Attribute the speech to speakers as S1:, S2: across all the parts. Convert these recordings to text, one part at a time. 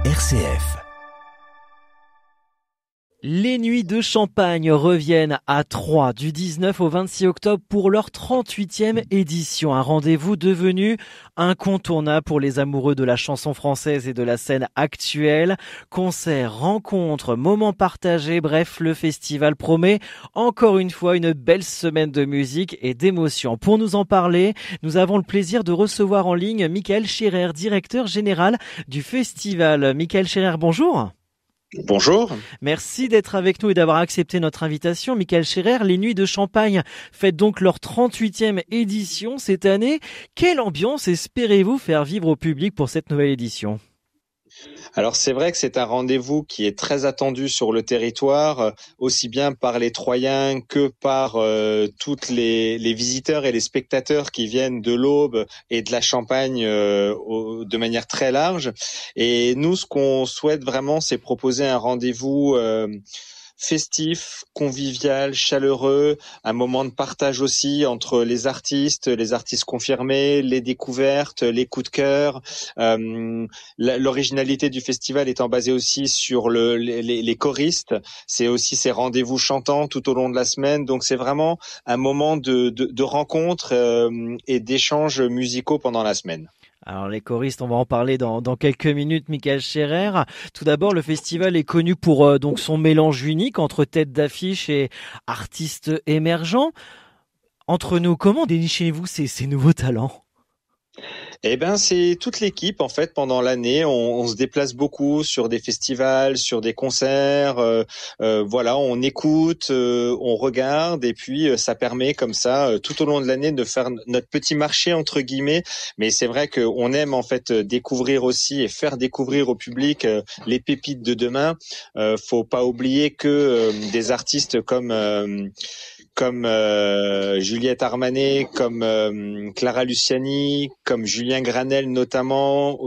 S1: RCF.
S2: Les Nuits de Champagne reviennent à Troyes du 19 au 26 octobre pour leur 38e édition. Un rendez-vous devenu incontournable pour les amoureux de la chanson française et de la scène actuelle. Concerts, rencontres, moments partagés, bref, le festival promet encore une fois une belle semaine de musique et d'émotion. Pour nous en parler, nous avons le plaisir de recevoir en ligne Michael Scherer, directeur général du festival. Michael Scherer, bonjour.
S3: Bonjour.
S2: Merci d'être avec nous et d'avoir accepté notre invitation. Michael Scherer, les Nuits de Champagne fêtent donc leur 38e édition cette année. Quelle ambiance espérez-vous faire vivre au public pour cette nouvelle édition ?
S3: Alors c'est vrai que c'est un rendez-vous qui est très attendu sur le territoire, aussi bien par les Troyens que par toutes les visiteurs et les spectateurs qui viennent de l'Aube et de la Champagne de manière très large. Et nous, ce qu'on souhaite vraiment, c'est proposer un rendez-vous festif, convivial, chaleureux, un moment de partage aussi entre les artistes confirmés, les découvertes, les coups de cœur. L'originalité du festival étant basée aussi sur les choristes, c'est aussi ces rendez-vous chantants tout au long de la semaine. Donc c'est vraiment un moment de rencontre et d'échanges musicaux pendant la semaine.
S2: Alors les choristes, on va en parler dans quelques minutes, Michael Scherer. Tout d'abord, le festival est connu pour donc son mélange unique entre têtes d'affiche et artistes émergents. Entre nous, comment dénichez-vous ces nouveaux talents ?
S3: Eh ben, c'est toute l'équipe en fait. Pendant l'année, on se déplace beaucoup sur des festivals, sur des concerts. Voilà, on écoute, on regarde, et puis ça permet comme ça tout au long de l'année de faire notre petit marché entre guillemets. Mais c'est vrai qu'on aime en fait découvrir aussi et faire découvrir au public les pépites de demain. Faut pas oublier que des artistes comme Juliette Armanet, comme Clara Luciani, comme Julien Granel notamment,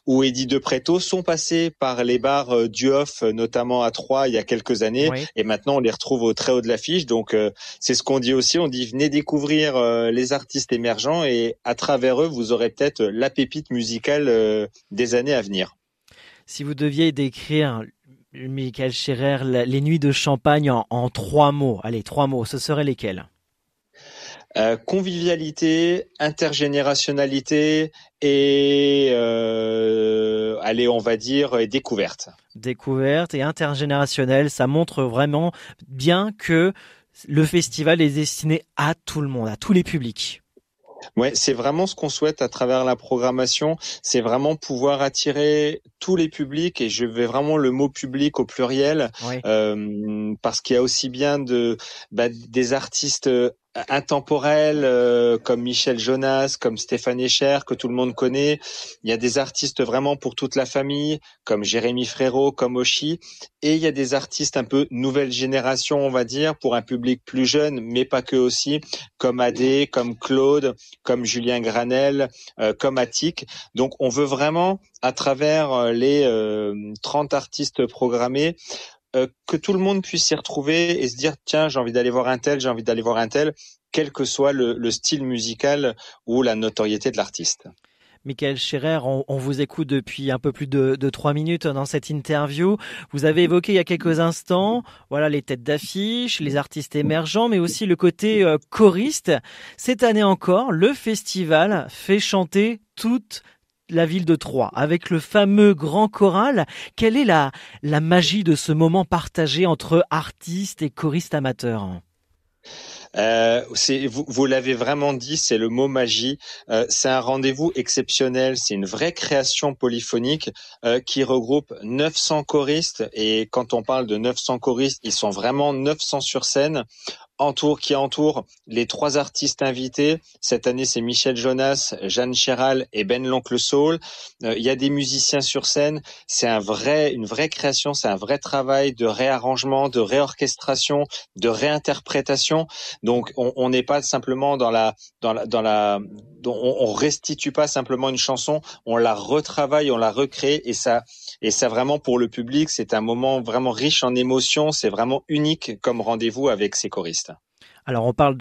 S3: ou Eddie De Pretto sont passés par les bars du Off, notamment à Troyes il y a quelques années, oui. Et maintenant on les retrouve au très haut de l'affiche. Donc c'est ce qu'on dit aussi, on dit venez découvrir les artistes émergents et à travers eux vous aurez peut-être la pépite musicale des années à venir.
S2: Si vous deviez décrire Michael Scherer, les Nuits de Champagne en 3 mots. Allez, 3 mots, ce seraient lesquels ?
S3: Convivialité, intergénérationnalité et allez, on va dire découverte.
S2: Découverte et intergénérationnelle, ça montre vraiment bien que le festival est destiné à tout le monde, à tous les publics.
S3: Ouais, c'est vraiment ce qu'on souhaite à travers la programmation, c'est vraiment pouvoir attirer tous les publics, et je vais vraiment le mot public au pluriel, oui. Parce qu'il y a aussi bien des artistes intemporels comme Michel Jonas, comme Stéphane Echer que tout le monde connaît. Il y a des artistes vraiment pour toute la famille comme Jérémy Frérot, comme Oshi, et il y a des artistes un peu nouvelle génération, on va dire, pour un public plus jeune, mais pas que aussi, comme Adé, comme Claude, comme Julien Granel, comme Attic. Donc on veut vraiment, à travers les 30 artistes programmés, que tout le monde puisse s'y retrouver et se dire tiens, j'ai envie d'aller voir un tel, quel que soit le style musical ou la notoriété de l'artiste.
S2: Michael Scherer, on vous écoute depuis un peu plus de 3 minutes dans cette interview. Vous avez évoqué il y a quelques instants, voilà, les têtes d'affiche, les artistes émergents, mais aussi le côté choriste. Cette année encore, le festival fait chanter toute la ville de Troyes avec le fameux grand choral. Quelle est la magie de ce moment partagé entre artistes et choristes amateurs ?
S3: Vous l'avez vraiment dit, c'est le mot magie. C'est un rendez-vous exceptionnel, c'est une vraie création polyphonique qui regroupe 900 choristes, et quand on parle de 900 choristes, ils sont vraiment 900 sur scène. Qui entoure les 3 artistes invités. Cette année, c'est Michel Jonas, Jeanne Chéral et Ben l'Oncle Soul. Il y a des musiciens sur scène. C'est une vraie création, c'est un vrai travail de réarrangement, de réorchestration, de réinterprétation. Donc, on n'est pas simplement on restitue pas simplement une chanson, on la retravaille, on la recrée, et ça vraiment pour le public, c'est un moment vraiment riche en émotions, c'est vraiment unique comme rendez-vous avec ces choristes.
S2: Alors on parle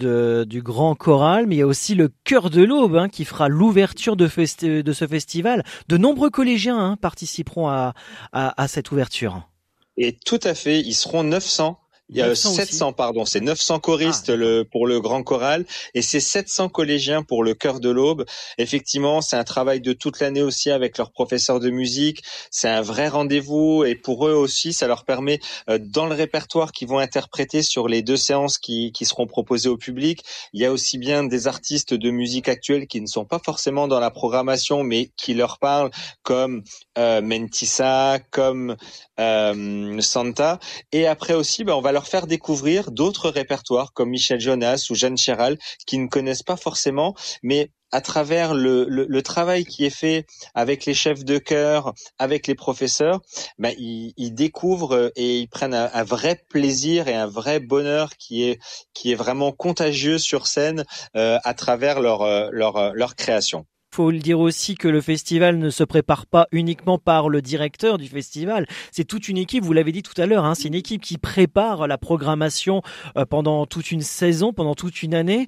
S2: du grand choral, mais il y a aussi le Chœur de l'Aube qui fera l'ouverture de ce festival. De nombreux collégiens participeront à cette ouverture.
S3: Et tout à fait, ils seront 900. Il y a 700, pardon, c'est 900 choristes pour le grand choral et c'est 700 collégiens pour le Chœur de l'Aube. Effectivement, c'est un travail de toute l'année aussi avec leurs professeurs de musique. C'est un vrai rendez-vous et pour eux aussi, ça leur permet, dans le répertoire qu'ils vont interpréter sur les 2 séances qui seront proposées au public, il y a aussi bien des artistes de musique actuelle qui ne sont pas forcément dans la programmation mais qui leur parlent comme Mentissa, comme Santa. Et après aussi, on va leur faire découvrir d'autres répertoires comme Michel Jonas ou Jeanne Chéral qui ne connaissent pas forcément, mais à travers le travail qui est fait avec les chefs de chœur, avec les professeurs, ils découvrent et ils prennent un vrai plaisir et un vrai bonheur qui est vraiment contagieux sur scène à travers leur création.
S2: Faut le dire aussi que le festival ne se prépare pas uniquement par le directeur du festival. C'est toute une équipe, vous l'avez dit tout à l'heure, c'est une équipe qui prépare la programmation pendant toute une saison, pendant toute une année.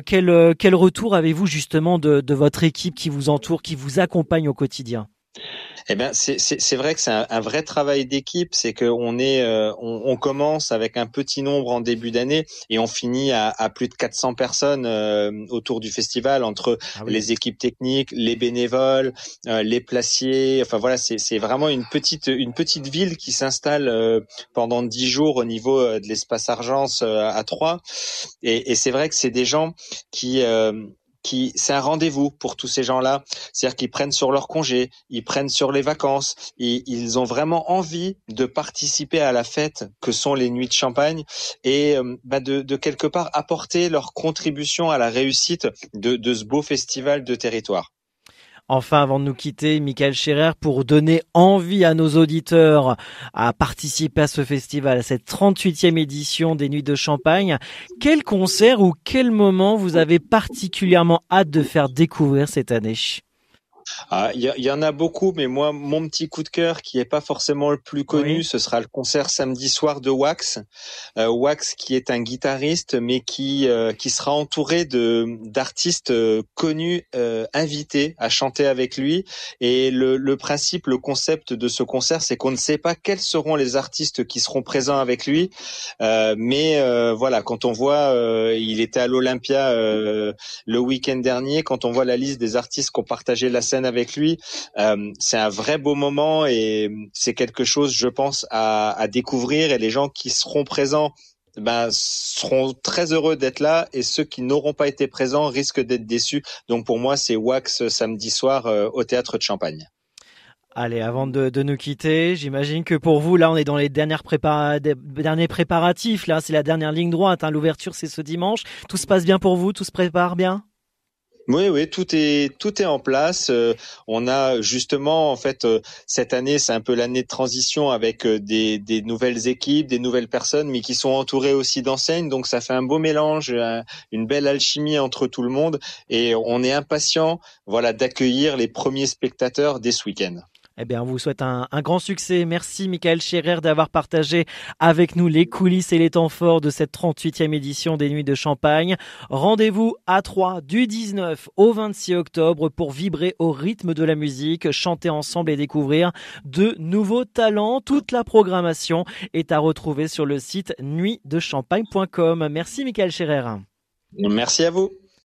S2: Quel retour avez-vous justement de votre équipe qui vous entoure, qui vous accompagne au quotidien ?
S3: Eh bien, c'est vrai que c'est un vrai travail d'équipe. C'est que on commence avec un petit nombre en début d'année et on finit à plus de 400 personnes autour du festival entre les équipes techniques, les bénévoles, les placiers. Enfin voilà, c'est vraiment une petite ville qui s'installe pendant 10 jours au niveau de l'espace Argence à Troyes. Et c'est vrai que c'est des gens c'est un rendez-vous pour tous ces gens-là. C'est-à-dire qu'ils prennent sur leur congé, ils prennent sur les vacances, et ils ont vraiment envie de participer à la fête que sont les Nuits de Champagne et de quelque part apporter leur contribution à la réussite de ce beau festival de territoire.
S2: Enfin, avant de nous quitter, Michael Scherer, pour donner envie à nos auditeurs à participer à ce festival, à cette 38e édition des Nuits de Champagne, quel concert ou quel moment vous avez particulièrement hâte de faire découvrir cette année ?
S3: Il y en a beaucoup, mais moi, mon petit coup de cœur, qui est pas forcément le plus connu, ce sera le concert samedi soir de Wax. Wax, qui est un guitariste, mais qui sera entouré d'artistes connus, invités à chanter avec lui. Et le principe, le concept de ce concert, c'est qu'on ne sait pas quels seront les artistes qui seront présents avec lui. Mais voilà, quand on voit, il était à l'Olympia le week-end dernier, quand on voit la liste des artistes qui ont partagé la scène avec lui, c'est un vrai beau moment et c'est quelque chose, je pense, à découvrir, et les gens qui seront présents seront très heureux d'être là, et ceux qui n'auront pas été présents risquent d'être déçus. Donc pour moi, c'est Wax samedi soir au Théâtre de Champagne.
S2: Allez, avant de nous quitter, j'imagine que pour vous, là, on est dans les derniers préparatifs. Là, c'est la dernière ligne droite. L'ouverture, c'est ce dimanche. Tout se passe bien pour vous? Tout se prépare bien?
S3: Oui, tout est en place. On a justement, en fait, cette année, c'est un peu l'année de transition avec des nouvelles équipes, des nouvelles personnes, mais qui sont entourées aussi d'enseignes. Donc, ça fait un beau mélange, une belle alchimie entre tout le monde. Et on est impatient, voilà, d'accueillir les premiers spectateurs dès ce week-end.
S2: Eh bien, on vous souhaite un grand succès. Merci, Michael Scherer, d'avoir partagé avec nous les coulisses et les temps forts de cette 38e édition des Nuits de Champagne. Rendez-vous à Troyes du 19 au 26 octobre pour vibrer au rythme de la musique, chanter ensemble et découvrir de nouveaux talents. Toute la programmation est à retrouver sur le site nuitdechampagne.com. Merci, Michael Scherer.
S3: Merci à vous.